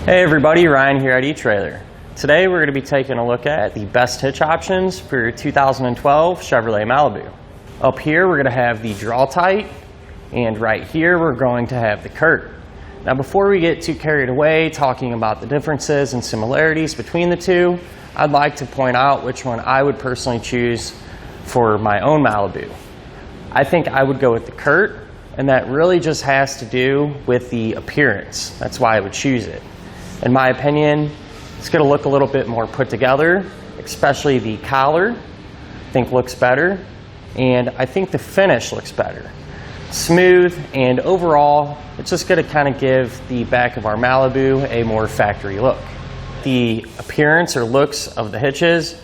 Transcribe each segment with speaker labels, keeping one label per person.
Speaker 1: Hey everybody, Ryan here at eTrailer. Today we're going to be taking a look at the best hitch options for your 2012 Chevrolet Malibu. Up here we're going to have the Draw-Tite, and right here we're going to have the Curt. Now before we get too carried away talking about the differences and similarities between the two, I'd like to point out which one I would personally choose for my own Malibu. I think I would go with the Curt, and that really just has to do with the appearance. That's why I would choose it. In my opinion, it's going to look a little bit more put together, especially the collar, I think looks better, and I think the finish looks better. Smooth, and overall, it's just going to kind of give the back of our Malibu a more factory look. The appearance or looks of the hitches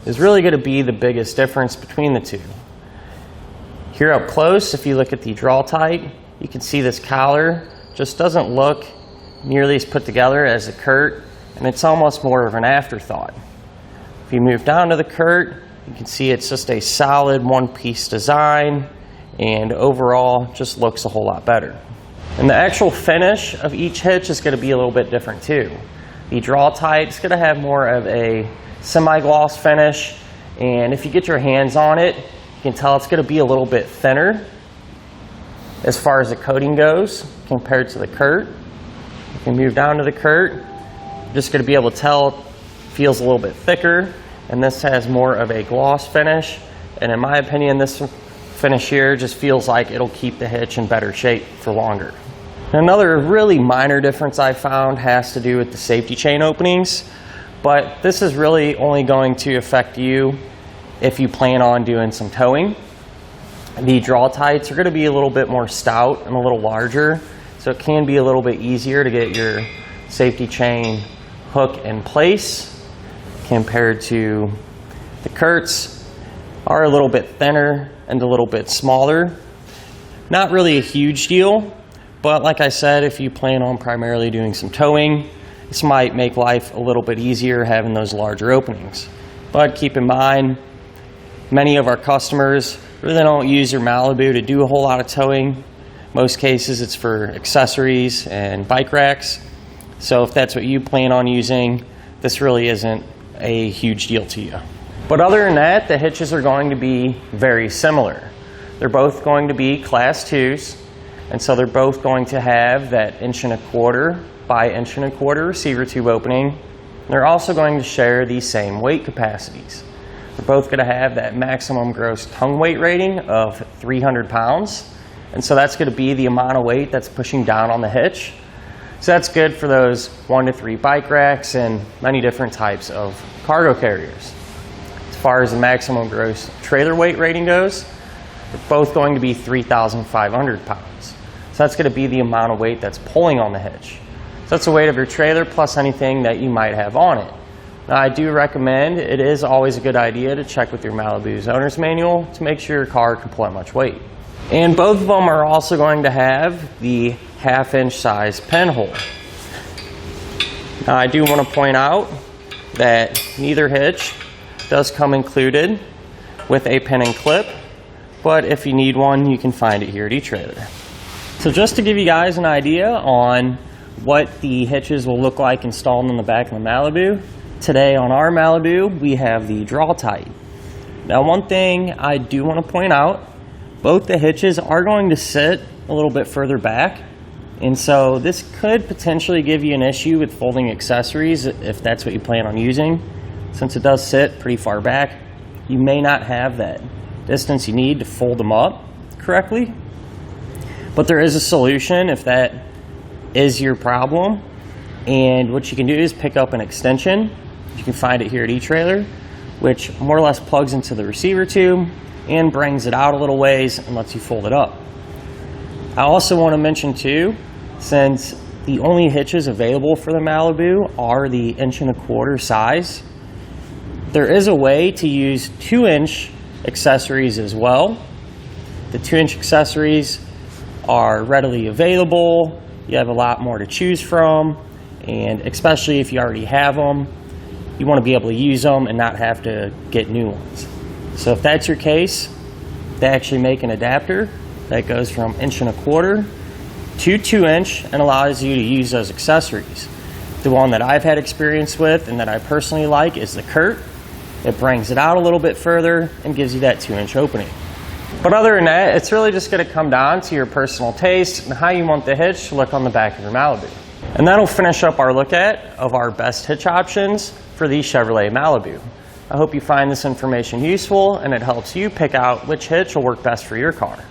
Speaker 1: is really going to be the biggest difference between the two. Here up close, if you look at the Draw-Tite, you can see this collar just doesn't look nearly as put together as the Curt, and it's almost more of an afterthought. If you move down to the Curt, you can see it's just a solid one-piece design, and overall just looks a whole lot better. And the actual finish of each hitch is going to be a little bit different too. The Draw-Tite is going to have more of a semi-gloss finish, and if you get your hands on it, you can tell it's going to be a little bit thinner as far as the coating goes compared to the Curt. If you move down to the Curt, you're just going to be able to tell it feels a little bit thicker, and this has more of a gloss finish, and in my opinion this finish here just feels like it'll keep the hitch in better shape for longer. Another really minor difference I found has to do with the safety chain openings, but this is really only going to affect you if you plan on doing some towing. The Draw-Tites are going to be a little bit more stout and a little larger, so it can be a little bit easier to get your safety chain hook in place compared to the Curts are a little bit thinner and a little bit smaller. Not really a huge deal, but like I said, if you plan on primarily doing some towing, this might make life a little bit easier having those larger openings. But keep in mind, many of our customers really don't use their Malibu to do a whole lot of towing. Most cases it's for accessories and bike racks. So if that's what you plan on using, this really isn't a huge deal to you. But other than that, the hitches are going to be very similar. They're both going to be Class 2s, and so they're both going to have that 1¼ by 1¼ receiver tube opening. They're also going to share the same weight capacities. They're both going to have that maximum gross tongue weight rating of 300 pounds. And so that's going to be the amount of weight that's pushing down on the hitch. So that's good for those 1 to 3 bike racks and many different types of cargo carriers. As far as the maximum gross trailer weight rating goes, they're both going to be 3,500 pounds. So that's going to be the amount of weight that's pulling on the hitch. So that's the weight of your trailer plus anything that you might have on it. Now I do recommend, it is always a good idea to check with your Malibu's owner's manual to make sure your car can pull that much weight. And both of them are also going to have the 1/2-inch size pinhole. Now I do want to point out that neither hitch does come included with a pin and clip, but if you need one, you can find it here at eTrailer. So just to give you guys an idea on what the hitches will look like installed in the back of the Malibu, today on our Malibu we have the Draw-Tite. Now one thing I do want to point out, both the hitches are going to sit a little bit further back, and so this could potentially give you an issue with folding accessories if that's what you plan on using. Since it does sit pretty far back, you may not have that distance you need to fold them up correctly. But there is a solution if that is your problem, and what you can do is pick up an extension. You can find it here at eTrailer, which more or less plugs into the receiver tube and brings it out a little ways and lets you fold it up. I also want to mention too, since the only hitches available for the Malibu are the 1¼ size, there is a way to use 2-inch accessories as well. The 2-inch accessories are readily available. You have a lot more to choose from, and especially if you already have them, you want to be able to use them and not have to get new ones. So if that's your case, they actually make an adapter that goes from 1¼ to 2-inch and allows you to use those accessories. The one that I've had experience with and that I personally like is the Curt. It brings it out a little bit further and gives you that 2-inch opening. But other than that, it's really just going to come down to your personal taste and how you want the hitch to look on the back of your Malibu. And that'll finish up our look at of our best hitch options for the Chevrolet Malibu. I hope you find this information useful and it helps you pick out which hitch will work best for your car.